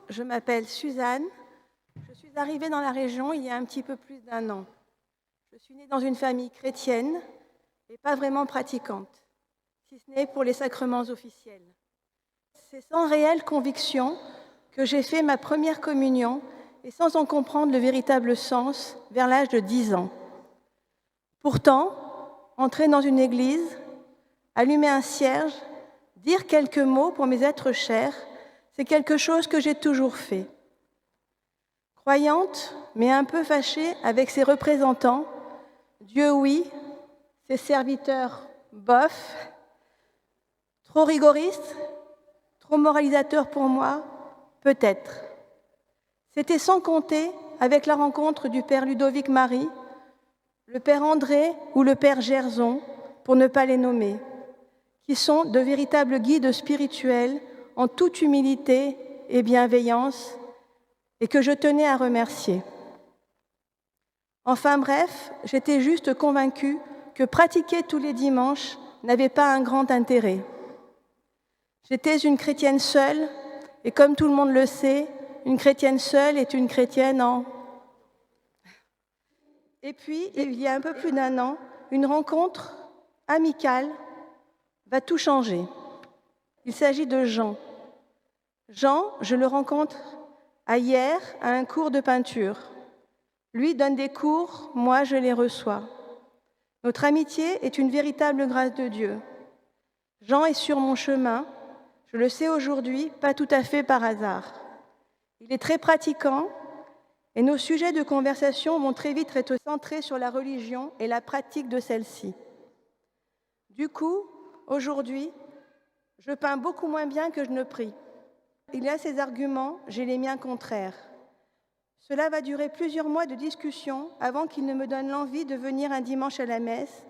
je m'appelle Suzanne. Je suis arrivée dans la région il y a un petit peu plus d'1 an. Je suis née dans une famille chrétienne et pas vraiment pratiquante, si ce n'est pour les sacrements officiels. C'est sans réelle conviction que j'ai fait ma première communion et sans en comprendre le véritable sens vers l'âge de 10 ans. Pourtant, entrer dans une église, allumer un cierge, dire quelques mots pour mes êtres chers, c'est quelque chose que j'ai toujours fait. Croyante, mais un peu fâchée avec ses représentants, Dieu oui, ses serviteurs bof, trop rigoriste, trop moralisateur pour moi, peut-être. C'était sans compter avec la rencontre du père Ludovic Marie, le père André ou le père Gerson, pour ne pas les nommer, qui sont de véritables guides spirituels en toute humilité et bienveillance, et que je tenais à remercier. Enfin bref, j'étais juste convaincue que pratiquer tous les dimanches n'avait pas un grand intérêt. J'étais une chrétienne seule, et comme tout le monde le sait, une chrétienne seule est une chrétienne en... Et puis, il y a un peu plus d'1 an, une rencontre amicale va tout changer. Il s'agit de Jean. Jean, je le rencontre hier à un cours de peinture. Lui donne des cours, moi je les reçois. Notre amitié est une véritable grâce de Dieu. Jean est sur mon chemin, je le sais aujourd'hui, pas tout à fait par hasard. Il est très pratiquant et nos sujets de conversation vont très vite être centrés sur la religion et la pratique de celle-ci. Du coup, aujourd'hui, je peins beaucoup moins bien que je ne prie. Il y a ses arguments, j'ai les miens contraires. Cela va durer plusieurs mois de discussion avant qu'il ne me donne l'envie de venir un dimanche à la messe.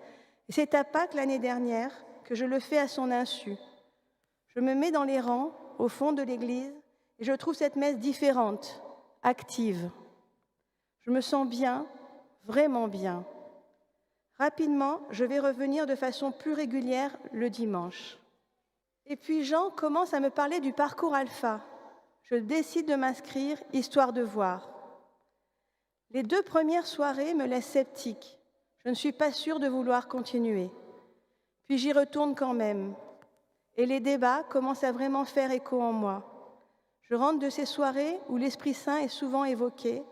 Et c'est à Pâques l'année dernière que je le fais à son insu. Je me mets dans les rangs, au fond de l'église, et je trouve cette messe différente, active. Je me sens bien, vraiment bien. Rapidement, je vais revenir de façon plus régulière le dimanche. Et puis Jean commence à me parler du parcours alpha. Je décide de m'inscrire, histoire de voir. Les 2 premières soirées me laissent sceptique. Je ne suis pas sûre de vouloir continuer. Puis j'y retourne quand même. Et les débats commencent à vraiment faire écho en moi. Je rentre de ces soirées où l'Esprit Saint est souvent évoqué,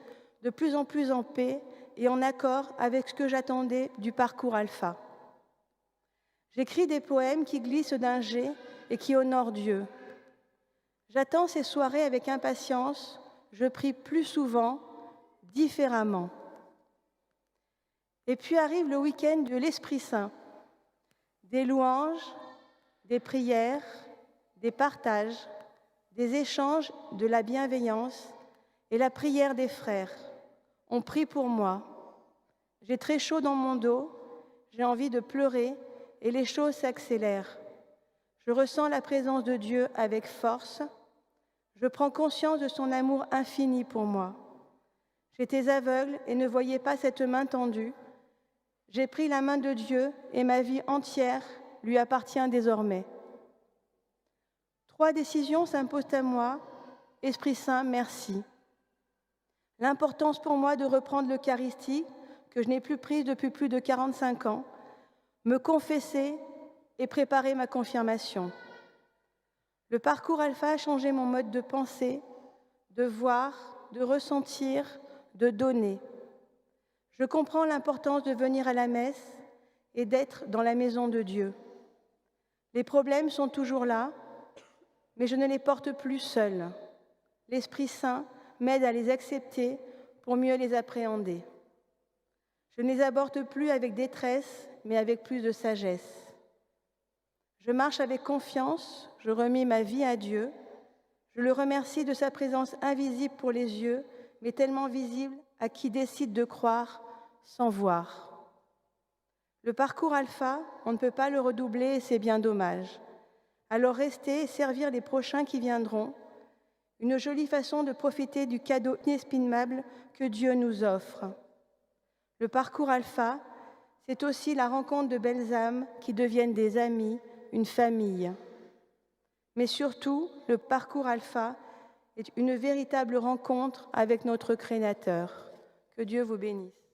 de plus en plus en paix et en accord avec ce que j'attendais du parcours alpha. J'écris des poèmes qui glissent d'un jet et qui honorent Dieu. J'attends ces soirées avec impatience, je prie plus souvent, différemment. Et puis arrive le week-end de l'Esprit Saint. Des louanges, des prières, des partages, des échanges, de la bienveillance et la prière des frères. On prie pour moi. J'ai très chaud dans mon dos, j'ai envie de pleurer et les choses s'accélèrent. Je ressens la présence de Dieu avec force. Je prends conscience de son amour infini pour moi. J'étais aveugle et ne voyais pas cette main tendue. J'ai pris la main de Dieu et ma vie entière lui appartient désormais. 3 décisions s'imposent à moi. Esprit Saint, merci. L'importance pour moi de reprendre l'Eucharistie, que je n'ai plus prise depuis plus de 45 ans, me confesser et préparer ma confirmation. Le parcours alpha a changé mon mode de pensée, de voir, de ressentir, de donner. Je comprends l'importance de venir à la messe et d'être dans la maison de Dieu. Les problèmes sont toujours là, mais je ne les porte plus seule. L'Esprit Saint m'aide à les accepter pour mieux les appréhender. Je ne les aborde plus avec détresse, mais avec plus de sagesse. Je marche avec confiance, je remets ma vie à Dieu. Je le remercie de sa présence invisible pour les yeux, mais tellement visible à qui décide de croire sans voir. Le parcours alpha, on ne peut pas le redoubler et c'est bien dommage. Alors rester et servir les prochains qui viendront, une jolie façon de profiter du cadeau inestimable que Dieu nous offre. Le parcours alpha, c'est aussi la rencontre de belles âmes qui deviennent des amis, une famille. Mais surtout, le parcours alpha est une véritable rencontre avec notre Créateur. Que Dieu vous bénisse.